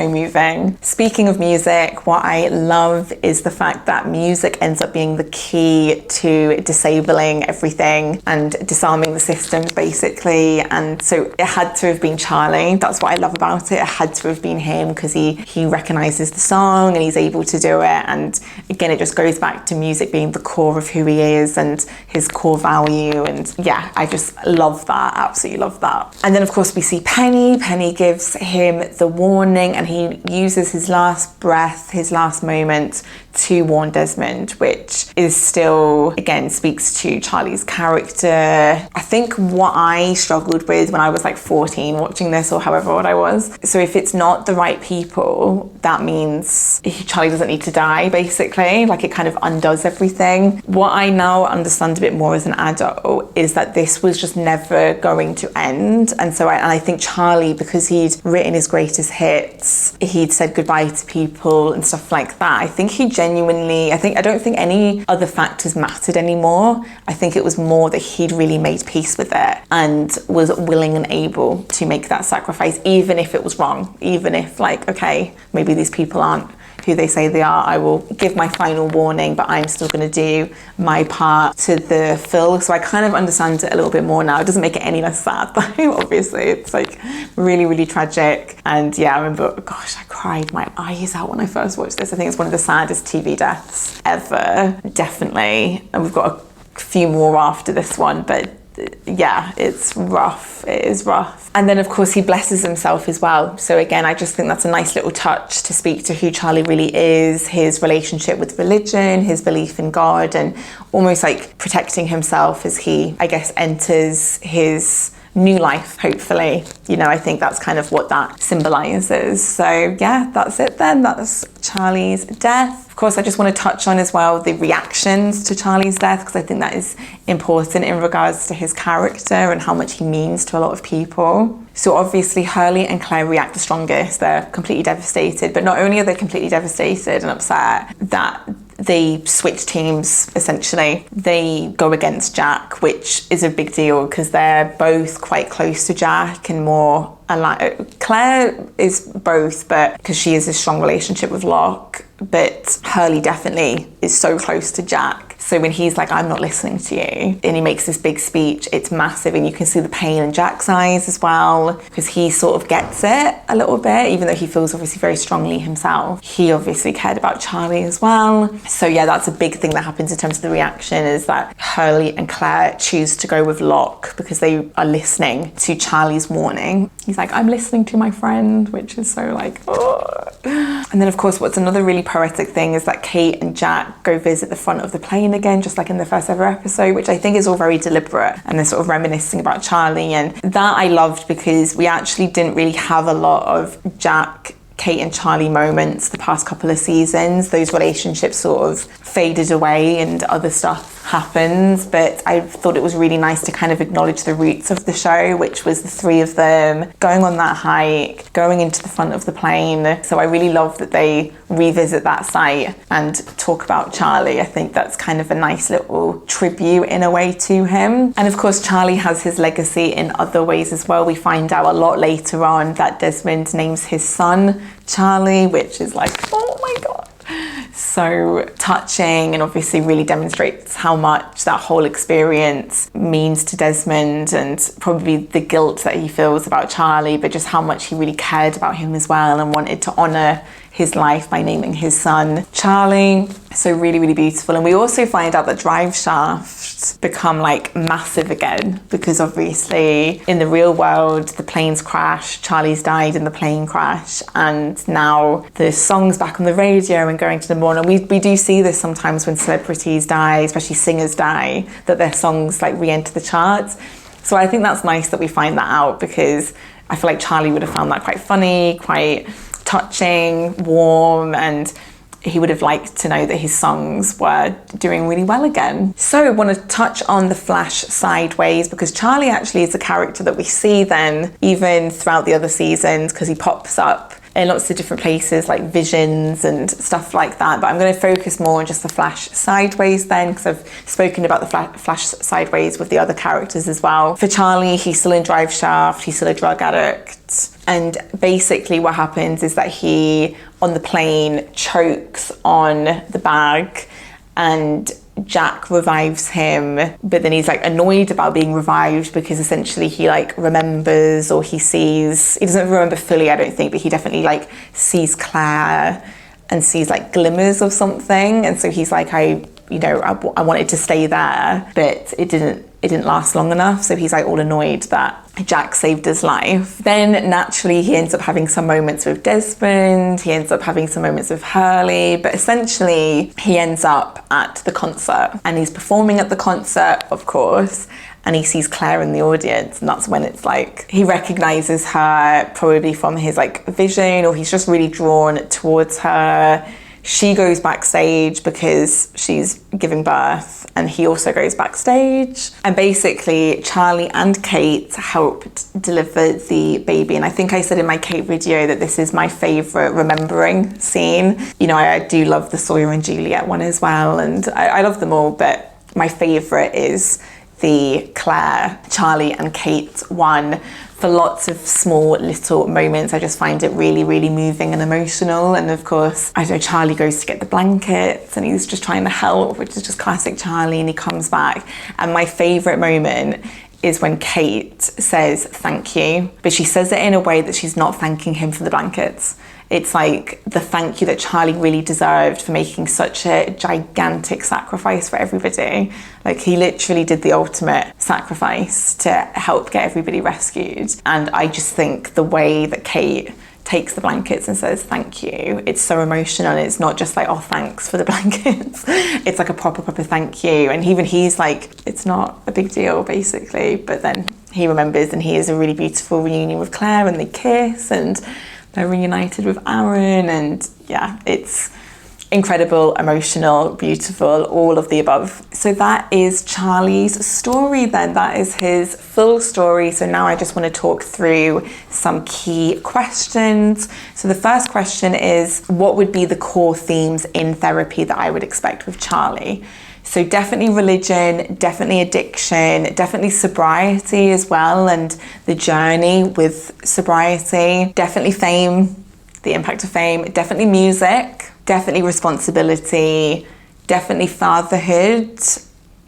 moving. Speaking of music, what I love is the fact that music ends up being the key to disabling everything and disarming the systems basically. And so it had to have been Charlie. That's what I love about it. It had to have been him, because he recognizes the song and he's able to do it. And again, it just goes back to music being the core of who he is and his core value. And yeah, I just love that, absolutely love that. And then of course we see Penny. Penny gives him the warning and he uses his last breath, his last moment to warn Desmond, which is still, again, speaks to Charlie's character. I think what I struggled with when I was like 14 watching this, or however old I was. So if it's not the right people, that means Charlie doesn't need to die, basically. Like it kind of undoes everything. What I now understand a bit more as an adult is that this was just never going to end. And so I think Charlie, because he'd written his greatest hits, he'd said goodbye to people and stuff like that. I think he genuinely, I don't think any other factors mattered anymore. I think it was more that he'd really made peace with it and was willing and able to make that sacrifice, even if it was wrong, even if like, okay, maybe these people aren't who they say they are. I will give my final warning, but I'm still going to do my part to the fill. So I kind of understand it a little bit more now. It doesn't make it any less sad though, obviously. It's like really, really tragic. And yeah, I remember, gosh, I cried my eyes out when I first watched this. I think it's one of the saddest TV deaths ever, definitely. And we've got a few more after this one, but yeah, it's rough. It is rough. And then of course he blesses himself as well. So again, I just think that's a nice little touch to speak to who Charlie really is, his relationship with religion, his belief in God, and almost like protecting himself as he, I guess, enters his new life, hopefully. You know, I think that's kind of what that symbolizes. So yeah, that's it then. That's Charlie's death. Of course, I just want to touch on as well the reactions to Charlie's death, because I think that is important in regards to his character and how much he means to a lot of people. So obviously Hurley and Claire react the strongest. They're completely devastated, but not only are they completely devastated and upset, that they switch teams, essentially. They go against Jack, which is a big deal because they're both quite close to Jack and more alike. Claire is both, but because she has a strong relationship with Locke, but Hurley definitely is so close to Jack. So when he's like, I'm not listening to you, and he makes this big speech, it's massive, and you can see the pain in Jack's eyes as well, because he sort of gets it a little bit, even though he feels obviously very strongly himself. He obviously cared about Charlie as well. So yeah, that's a big thing that happens in terms of the reaction, is that Hurley and Claire choose to go with Locke because they are listening to Charlie's warning. He's like, I'm listening to my friend, which is so like, oh. And then of course, what's another really poetic thing is that Kate and Jack go visit the front of the plane again, just like in the first ever episode, which I think is all very deliberate, and they're sort of reminiscing about Charlie. And that I loved because we actually didn't really have a lot of Jack, Kate and Charlie moments the past couple of seasons. Those relationships sort of faded away and other stuff happens, but I thought it was really nice to kind of acknowledge the roots of the show, which was the three of them going on that hike, going into the front of the plane. So I really love that they revisit that site and talk about Charlie. I think that's kind of a nice little tribute in a way to him. And of course, Charlie has his legacy in other ways as well. We find out a lot later on that Desmond names his son Charlie, which is like, oh my God, so touching, and obviously really demonstrates how much that whole experience means to Desmond, and probably the guilt that he feels about Charlie, but just how much he really cared about him as well and wanted to honour his life by naming his son Charlie. So really, really beautiful. And we also find out that Driveshaft become like massive again, because obviously in the real world the planes crash, Charlie's died in the plane crash, and now the song's back on the radio and going to the morning. We do see this sometimes when celebrities die, especially singers die, that their songs like re-enter the charts. So I think that's nice that we find that out, because I feel like Charlie would have found that quite funny, quite touching, warm, and he would have liked to know that his songs were doing really well again. So I want to touch on the Flashsideways, because Charlie actually is a character that we see then even throughout the other seasons, because he pops up in lots of different places like visions and stuff like that. But I'm going to focus more on just the Flashsideways then, because I've spoken about the Flashsideways with the other characters as well. For Charlie, he's still in Driveshaft, he's still a drug addict. And basically what happens is that he, on the plane, chokes on the bag, and Jack revives him, but then he's like annoyed about being revived, because essentially he like remembers, or he doesn't remember fully, I don't think, but he definitely like sees Claire and sees like glimmers of something. And so he's like, I wanted to stay there, but it didn't last long enough. So he's like all annoyed that Jack saved his life. Then naturally he ends up having some moments with Desmond, he ends up having some moments with Hurley, but essentially he ends up at the concert, and he's performing at the concert, of course, and he sees Claire in the audience, and that's when it's like he recognizes her, probably from his like vision, or he's just really drawn towards her. She goes backstage because she's giving birth, and he also goes backstage. And basically, Charlie and Kate helped deliver the baby. And I think I said in my Kate video that this is my favourite remembering scene. You know, I do love the Sawyer and Juliet one as well, and I love them all, but my favourite is the Claire, Charlie and Kate one. For lots of small little moments, I just find it really, really moving and emotional. And of course, I know Charlie goes to get the blankets and he's just trying to help, which is just classic Charlie, and he comes back. And my favourite moment is when Kate says thank you, but she says it in a way that she's not thanking him for the blankets. It's like the thank you that Charlie really deserved for making such a gigantic sacrifice for everybody. Like, he literally did the ultimate sacrifice to help get everybody rescued. And I just think the way that Kate takes the blankets and says thank you, it's so emotional. It's not just like, oh, thanks for the blankets. It's like a proper thank you. And even he's like, it's not a big deal, basically. But then he remembers, and he has a really beautiful reunion with Claire, and they kiss, and they're reunited with Aaron, and yeah, it's incredible, emotional, beautiful, all of the above. So that is Charlie's story then. That is his full story. So now I just want to talk through some key questions. So the first question is, what would be the core themes in therapy that I would expect with Charlie? So definitely religion, definitely addiction, definitely sobriety as well, and the journey with sobriety, definitely fame, the impact of fame, definitely music, definitely responsibility, definitely fatherhood,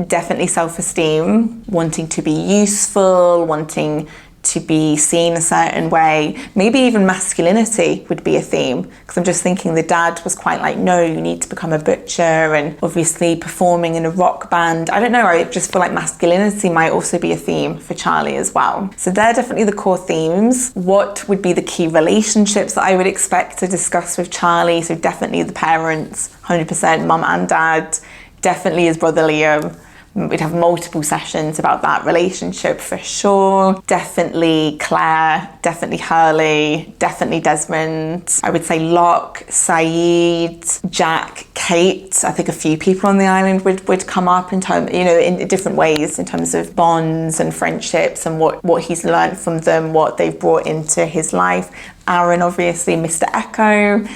definitely self-esteem, wanting to be useful, wanting to be seen a certain way. Maybe even masculinity would be a theme, because I'm just thinking the dad was quite like, no, you need to become a butcher, and obviously performing in a rock band. I don't know, I just feel like masculinity might also be a theme for Charlie as well. So they're definitely the core themes. What would be the key relationships that I would expect to discuss with Charlie? So definitely the parents, 100%, mum and dad, definitely his brother Liam, We'd have multiple sessions about that relationship for sure. Definitely Claire, definitely Hurley, definitely Desmond. I would say Locke, Saeed, Jack, Kate. I think a few people on the island would come up in terms, you know, in different ways in terms of bonds and friendships and what he's learned from them, what they've brought into his life. Aaron, obviously, Mr. Echo.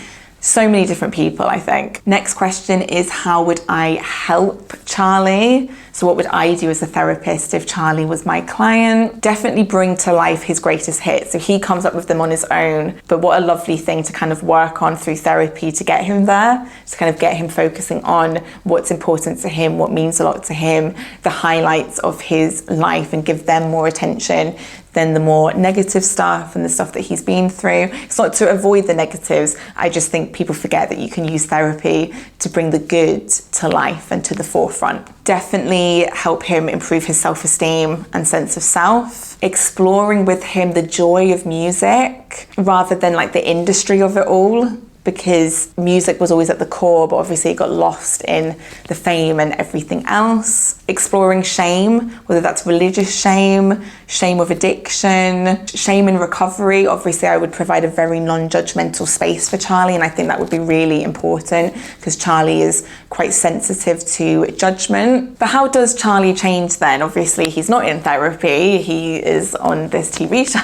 So many different people, I think. Next question is, how would I help Charlie? So what would I do as a therapist if Charlie was my client? Definitely bring to life his greatest hits. So he comes up with them on his own, but what a lovely thing to kind of work on through therapy to get him there, to kind of get him focusing on what's important to him, what means a lot to him, the highlights of his life, and give them more attention than the more negative stuff and the stuff that he's been through. It's not to avoid the negatives. I just think people forget that you can use therapy to bring the good to life and to the forefront. Definitely help him improve his self-esteem and sense of self. Exploring with him the joy of music rather than like the industry of it all, because music was always at the core, but obviously it got lost in the fame and everything else. Exploring shame, whether that's religious shame, shame of addiction, shame in recovery. Obviously I would provide a very non-judgmental space for Charlie, and I think that would be really important because Charlie is quite sensitive to judgment. But how does Charlie change then? Obviously he's not in therapy, he is on this TV show.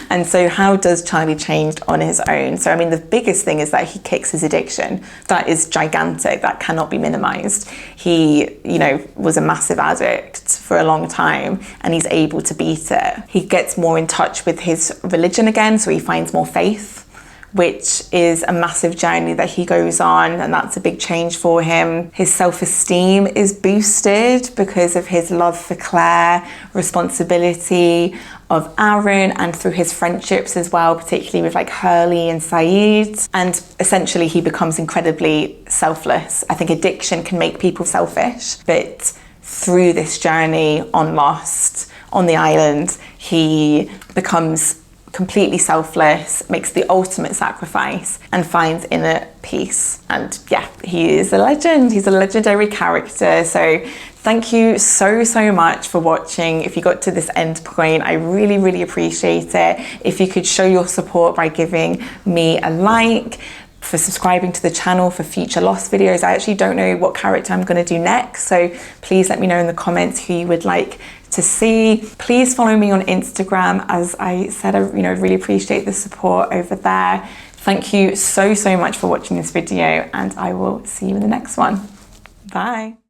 And so how does Charlie change on his own? So I mean, the biggest thing is that he kicks his addiction. That is gigantic. That cannot be minimized. He, you know, was a massive addict for a long time and he's able to beat it. He gets more in touch with his religion again, so he finds more faith, which is a massive journey that he goes on, and that's a big change for him. His self-esteem is boosted because of his love for Claire, responsibility of Aaron, and through his friendships as well, particularly with like Hurley and Saeed. And essentially he becomes incredibly selfless. I think addiction can make people selfish, but through this journey on Lost, on the island, he becomes completely selfless, makes the ultimate sacrifice, and finds inner peace. And yeah, he is a legend. He's a legendary character. So thank you so much for watching. If you got to this end point, I really appreciate it. If you could show your support by giving me a like, for subscribing to the channel for future Lost videos. I actually don't know what character I'm going to do next, so please let me know in the comments who you would like to see. Please follow me on Instagram. As I said, I really appreciate the support over there. Thank you so much for watching this video, and I will see you in the next one. Bye.